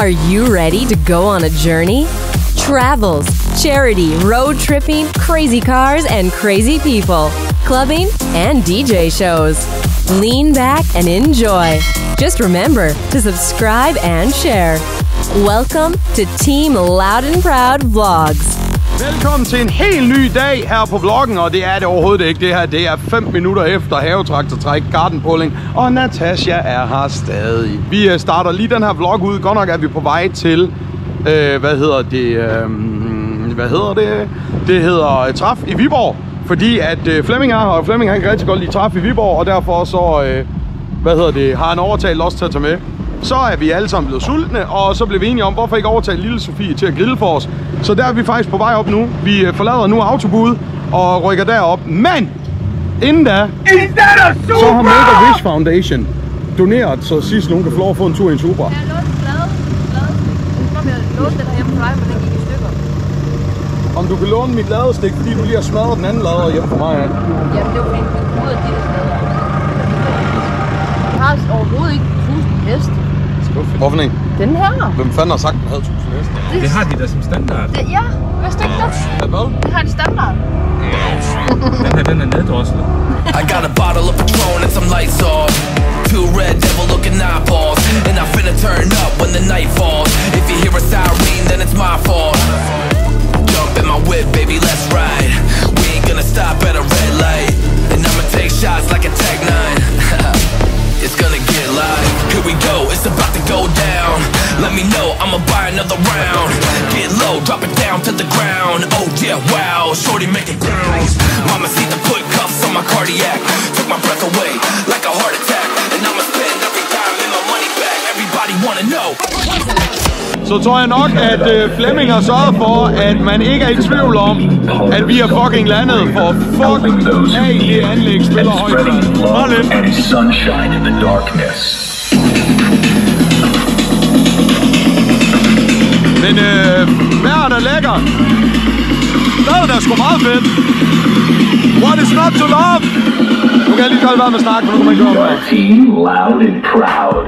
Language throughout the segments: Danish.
Are you ready to go on a journey? Travels, charity, road tripping, crazy cars and crazy people, clubbing and DJ shows. Lean back and enjoy. Just remember to subscribe and share. Welcome to Team Loud and Proud Vlogs. Velkommen til en helt ny dag her på vloggen, og det er det overhovedet ikke. Det her, det er 5 minutter efter havetraktortræk, gardenpulling, og Natasha er her stadig. Vi starter lige den her vlog ud. Godt nok er vi på vej til, hvad hedder det? Det hedder Træf i Viborg, fordi at Flemming er her, og Flemming han kan rigtig godt lide Træf i Viborg, og derfor så, har han overtalt os til at tage med. Så er vi alle sammen blevet sultne, og så blev vi enige om, hvorfor ikke overtale lille Sofie til at grille for os. Så der er vi faktisk på vej op nu. Vi forlader nu autobud og rykker derop. Men inden da, så har Make-A-Wish Foundation doneret, så sidst nogen kan få lov at få en tur i en Supra. Jeg lånte den hjemme på dig, men den gik i stykker. Om du kan låne mit ladestik, fordi du lige har smadret den anden lader hjemme for mig. Jamen det var fordi, du ud af dine steder. Jeg har overhovedet ikke 1000 heste. Hvorfor ikke? Den her. Hvem fanden har sagt, den havde 1000 heste? Det har de da som standard. Ja, hvad stod det? Hvad? Det har de standard. Den er neddroslet. I got a bottle of Patron and some lights off. 2 red devil looking eyeballs. And I'm finna turn up when the night falls. If you hear a siren, then it's my fault. Jump in my whip, baby, let's ride. We ain't gonna stop at a red light. And I'ma take shots like a Tech 9. It's gonna get live. Here we go, it's about to go down. Let me know, I'ma buy another round. Get low, drop it down to the ground. Oh yeah, wow, shorty making grounds. Mama see the put cuffs on my cardiac. Took my breath away like a heart attack. And I'ma spend every dime in my money back. Everybody wanna know. Så tror jeg nok, at Flemming har sørget for, at man ikke er i tvivl om, at vi er fucking landet, for fucking af det anlæg spiller højt. Hold lidt. Men vejret er lækker. Stedet er sgu meget fedt. What is not to love? Nu kan jeg lige godt være med at snakke, for nu kan man ikke høre mig. Team Loud and Proud.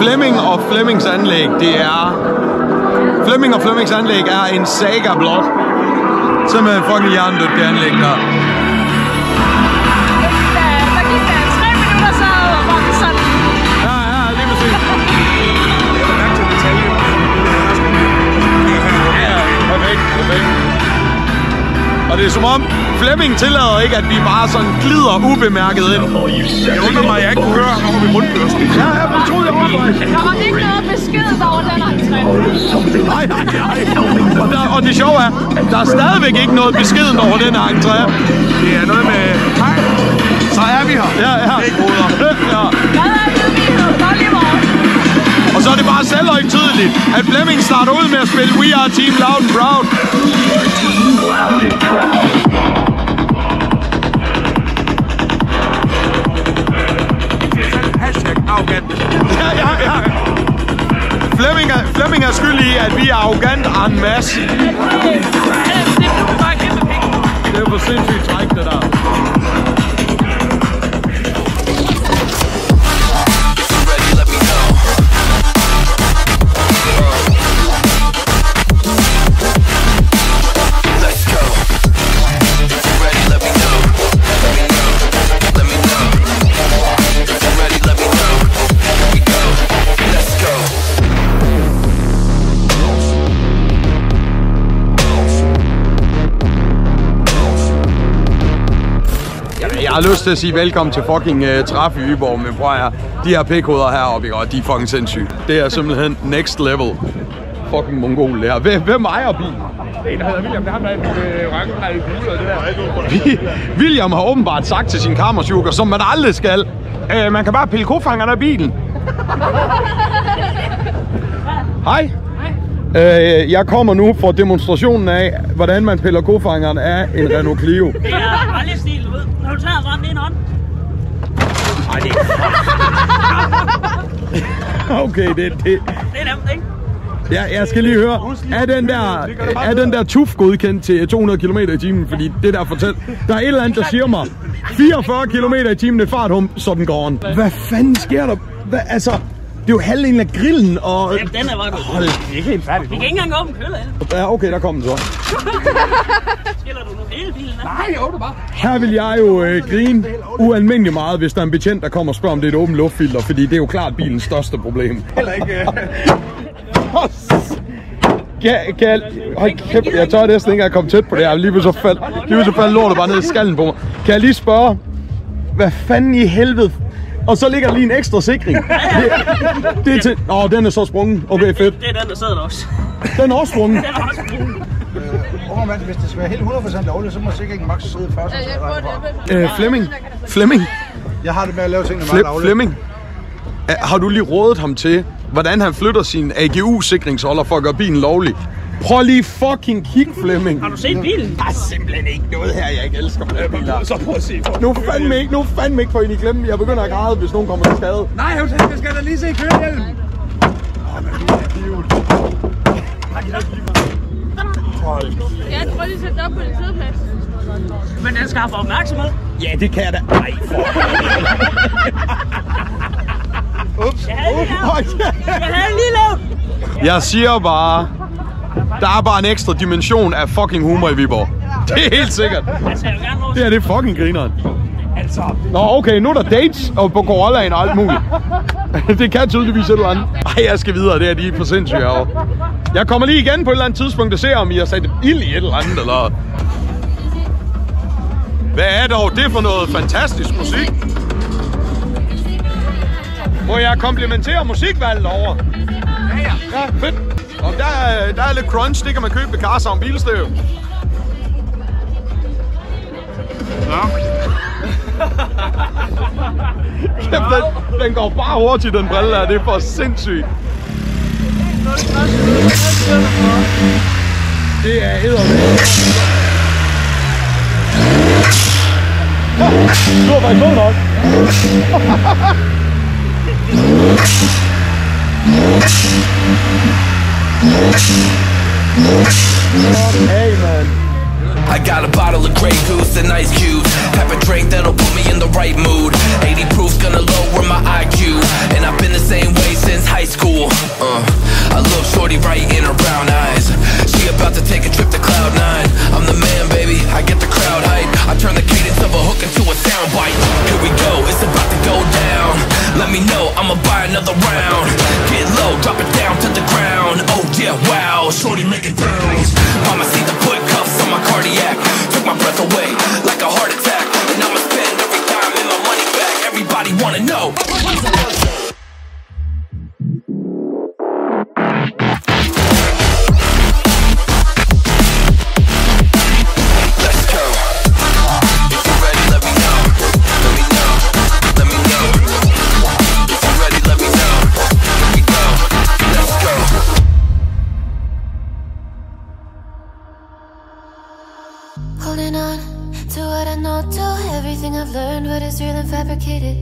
Flemming og Flemmings anlæg, det er... Flemming og Flemmings anlæg er en saga blot. Simpelthen fucking hjernedødt det anlæg der. Der gik der 3 minutter, så var vi sådan. Ja, lige præcis. Jeg var nok til detaljen. Ja, perfekt. Og det er som om, Flemming tillader ikke, at vi bare sådan glider ubemærket ind. Jeg undrer mig, at jeg ikke kunne høre ham over ved rundkørslen. Ja, jeg troede, jeg var faktisk. Der var ikke noget besked over den entré. Nej. Og det sjove er, der er stadigvæk ikke noget beskeden over den her entré. Det er noget med... Hej, Så er vi her. Ja. Hvad er muligheden? Hvor lever? Og så er det bare selvhøjtideligt, at Flemming starter ud med at spille We Are Team Loud and Proud. Team Loud and Proud. hashtag arrogant. Ja. Flemming er skyld i, at vi er arrogant en masse. Det er for sindssygt træk, det der. Jeg har lyst til at sige velkommen til fucking Træf i Viborg, men prøv at de her p-koder heroppe, de er fucking sindssyge. Det er simpelthen next level. Fucking mongol det her. Hvem ejer bilen? En, der hedder William, det er ham, der er i gule og det der. William har åbenbart sagt til sin kammersuger, som man aldrig skal. Man kan bare pille kofangerne af bilen. Hej. Jeg kommer nu for demonstrationen af, hvordan man piller kofangeren af en Renault Clio. Det er aldrig stil, du ved. Når du tager sådan en hånd. Ej, det er... Okay, det... Det er nemt, ikke? Ja, jeg skal lige høre, er den der TUF godkendt til 200 km i timen? Fordi det der fortæl, der er et eller andet, der siger mig 44 km i timen, et farthum, så den går on. Hvad fanden sker der? Altså, det er jo halvdelen af grillen og... Jamen, den er bare god. Det er ikke helt færdigt. Vi kan ikke engang åbne køler. Ja, okay, der kom den så. Skiller du nu hele bilen? Nej, jeg åbner bare. Her vil jeg jo grine ualmindeligt meget, hvis der er en betjent, der kommer og spørger, om det er et åbent luftfilter, fordi det er jo klart bilens største problem. Heller ikke... Hold kæft, jeg tør næsten ikke engang komme tæt på det her. Lige så faldt lortet bare ned i skallen på mig. Kan jeg lige spørge, hvad fanden i helvede? Og så ligger lige en ekstra sikring. Det er til... Nå, den er så sprunget. Okay, fedt. Det er den, der sidder der også. Den er også sprunget. Den er også sprunget. Hvis det skal være helt 100% lovligt, så må sikringen maks sidde først. Flemming. Jeg har det med at lave tingene meget lovligt. Flemming. Har du lige rådet ham til, hvordan han flytter sin AGU-sikringsholder for at gøre bilen lovlig? Prøv lige fucking kig, Flemming. Har du set bilen? Der er simpelthen ikke noget her, jeg ikke elsker med den bil her. Så prøv at se. Nu fandme ikke for ind i klemme. Jeg begynder at græde, hvis nogen kommer til skade. Nej, jeg skal da lige se kørehjelmen. Ja, prøv lige at sætte op på din sideplads. Men den skal have opmærksomhed. Ja, det kan jeg da. Ej, for Ups. Jeg havde lige lavet. Jeg siger bare, der er bare en ekstra dimension af fucking humor i Viborg. Det er helt sikkert. Det er det fucking grineren. Altså. Nå, okay, nu er der dates og på Corollaen og alt muligt. Det kan tydeligvis et eller andet. Ej, jeg skal videre, det er de for sindssyge herovre. Jeg kommer lige igen på et eller andet tidspunkt og ser, om I har sat ild i et eller andet, eller... Hvad er dog det for noget fantastisk musik? Må jeg komplimentere musikvalget over? Ja, fedt. Og der er lidt crunch, det kan man købe ved Carson Bilstøv. Ja. Den går bare hurtigt, den brille her. Det er for sindssygt. Det er eddermame. Du har faktisk god nok. Hey, man. I got a bottle of Grey Goose and ice cubes. Have a drink that'll put me in the right mood. 80 proof's gonna lower my IQ. And I've been the same way since high school. I look shorty right in her brown eyes. She about to take a trip to Cloud 9. I'm the man, baby, I get the crowd hype. I turn the cadence of a hook into a soundbite. Here we go, it's about to go down. Let me know, I'ma buy another round. Get low, drop it down to the ground. Oh yeah, wow, shorty making bounce. Mama see the put cuffs on my cardiac. Took my breath away like a heart attack. And I'ma spend every dime and my money back. Everybody wanna know. Holding on to what I know, to everything I've learned. What is real and fabricated?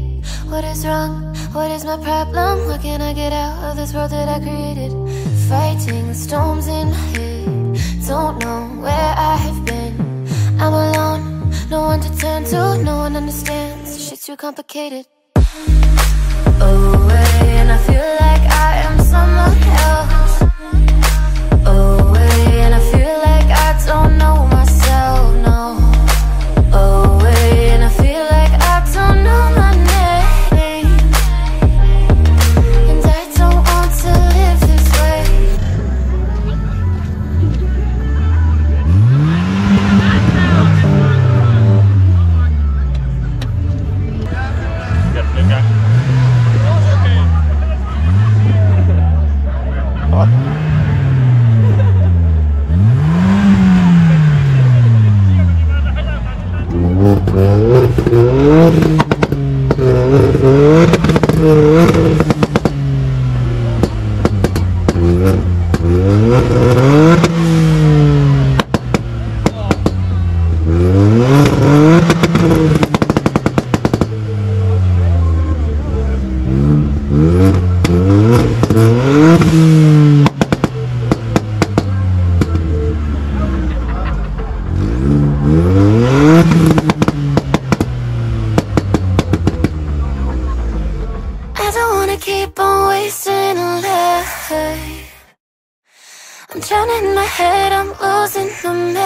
What is wrong? What is my problem? What can I get out of this world that I created? Fighting the storms in my head. Don't know where I have been. I'm alone, no one to turn to. No one understands, shit's too complicated. Away, and I feel like I am someone else. Away, and I feel like I don't know myself, no. Away, and I feel like I don't know my name. And I don't want to live this way. I'm drowning in my head, I'm losing the mind.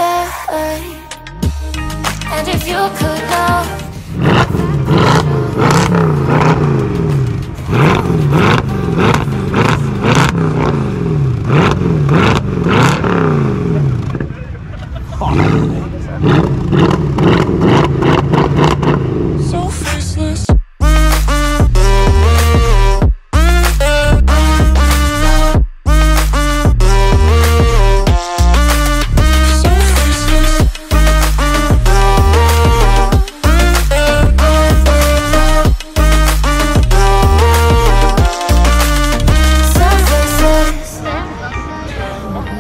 And if you could know. So faceless.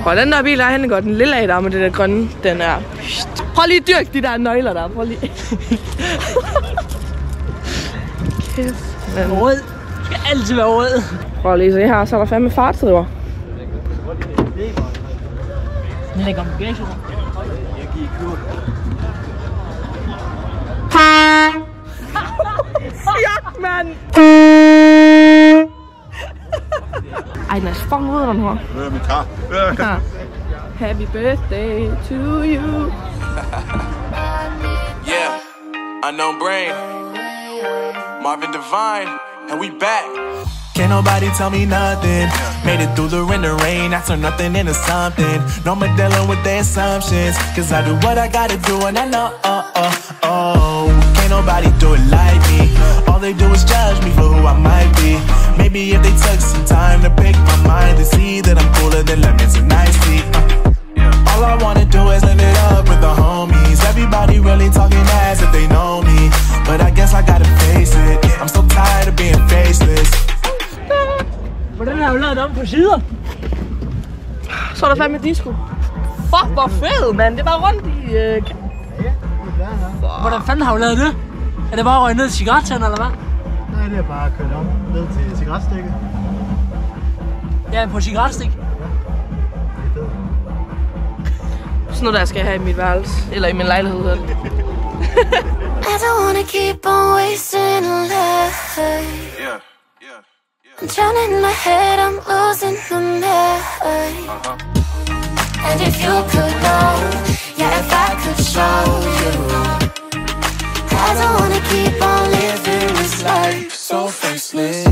Og den der bil der hen går den lille af der med det der grønne, den er... Prøv lige at dyrke de der nøgler der, prøv lige. Kæft, men... Rød. Du skal altid være rød. Prøv lige at se her, så er der fandme fartdriver. Den lægger om bagagerummet. Ja, mand! Ej, den er fucking rød, den her. Hør min kar. Happy birthday to you. Yeah, unknown brain, Marvin Divine, and we back. Can't nobody tell me nothing. Made it through the rain and rain. I turn nothing into something. No more dealing with their assumptions. Cause I do what I gotta do and I know. Can't nobody do it like me. All they do is judge me for who I might be. Maybe if they took some time to pick my mind to see that I'm cooler than lemons and iced tea. All I wanna do is live it up with the homies. Everybody really talking ass if they know me. But I guess I gotta face it. I'm so tired of being faceless. Hvordan har du lavet om på sider? Så er der fandme disco. Fuck, hvor fed, mand. Det var rundt i... Hvordan fanden har du lavet det? Er det bare røget ned i cigarettænder, eller hvad? Nej, det er bare kørt om ned til cigaretstikket. Ja, på cigaretstik. Sådan noget der skal jeg have i mit værelse. Eller i min lejlighed. I don't wanna keep on wasting life. I'm drowning in my head, I'm losing the mind. And if you could know, yeah, if I could show you, I don't wanna keep on living this life so faceless.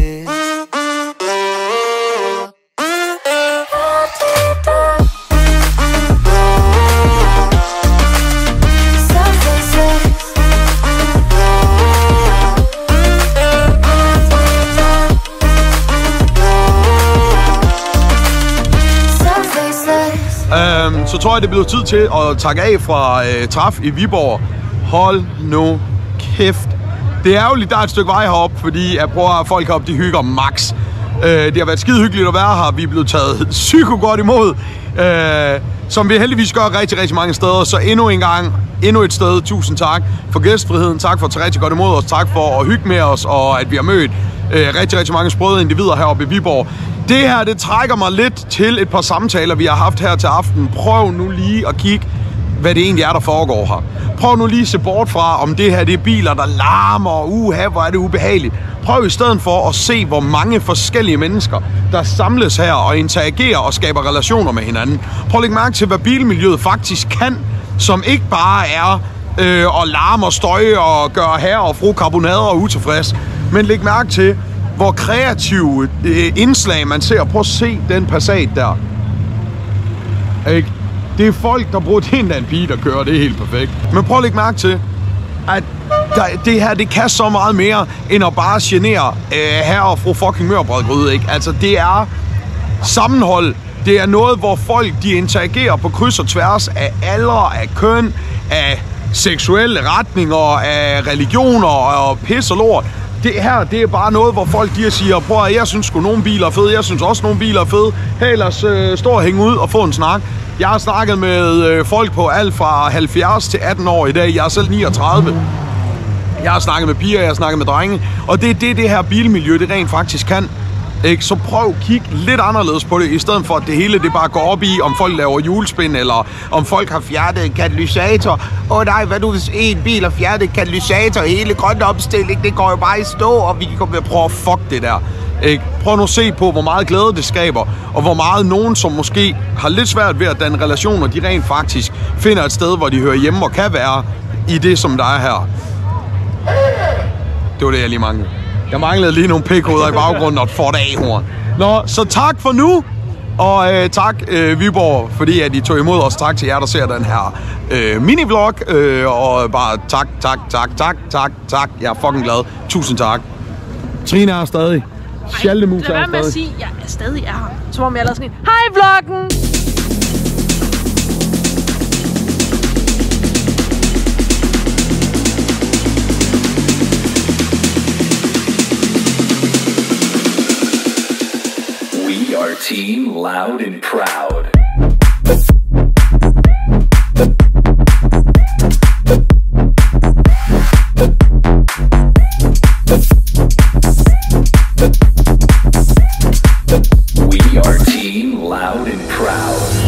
Så tror jeg, det bliver tid til at takke af fra Træf i Viborg. Hold nu kæft. Det er ærgerligt, der er et stykke vej heroppe, fordi jeg prøver at folk heroppe, de hygger max. Det har været skide hyggeligt at være her. Vi er blevet taget psyko godt imod. Som vi heldigvis gør rigtig mange steder. Så endnu et sted, tusind tak for gæstfriheden. Tak for at tage rigtig godt imod os. Tak for at hygge med os, og at vi har mødt rigtig mange sprøde individer heroppe i Viborg. Det her, det trækker mig lidt til et par samtaler, vi har haft her til aften. Prøv nu lige at kigge, hvad det egentlig er, der foregår her. Prøv nu lige at se bort fra, om det her det er biler, der larmer, hvor er det ubehageligt. Prøv i stedet for at se, hvor mange forskellige mennesker, der samles her og interagerer og skaber relationer med hinanden. Prøv at lægge mærke til, hvad bilmiljøet faktisk kan, som ikke bare er at larme og støje og gøre herre og fru karbonader og utilfreds. Men læg mærke til, hvor kreative indslag man ser. Prøv at se den Passat der. Ikke? Det er folk, der bruger det en eller anden bil, der kører. Det er helt perfekt. Men prøv at lægge mærke til, at det her, det kan så meget mere, end at bare genere herre og fru fucking mørbrødgryde, ikke? Altså, det er sammenhold. Det er noget, hvor folk, de interagerer på kryds og tværs af aldre, af køn, af seksuelle retninger, af religioner og pis og lort. Det her, det er bare noget, hvor folk de siger, prøv at jeg synes sgu nogle biler er fede, jeg synes også nogle biler er fede. Hey, lad os stå og hænge ud og få en snak. Jeg har snakket med folk på alt fra 70 til 18 år i dag. Jeg er selv 39. Jeg har snakket med piger, jeg har snakket med drenge. Og det er det her bilmiljø, det rent faktisk kan. Ikke? Så prøv at kigge lidt anderledes på det, i stedet for at det hele det bare går op i, om folk laver hjulspind, eller om folk har fjernet katalysator. Nej, hvad nu hvis en bil har fjernet katalysator, hele grønne opstilling, det går jo bare i stå, og vi kan komme med at prøve at fuck det der. Ikke? Prøv nu at se på, hvor meget glæde det skaber, og hvor meget nogen, som måske har lidt svært ved at danne relationer, de rent faktisk finder et sted, hvor de hører hjemme og kan være i det, som der er her. Det var det, jeg lige manglede. Jeg manglede lige nogle pikhoveder i baggrunden og et Ford A-horn. Nå, så tak for nu. Og tak Viborg, fordi at I tog imod os. Tak til jer, der ser den her mini-vlog. Og bare tak. Jeg er fucking glad. Tusind tak. Trine er stadig. Sjaldemus er stadig. Lad være med at sige, at jeg stadig er her. Som om jeg lavede sådan en, hej vloggen! Team loud and proud. We are team loud and proud.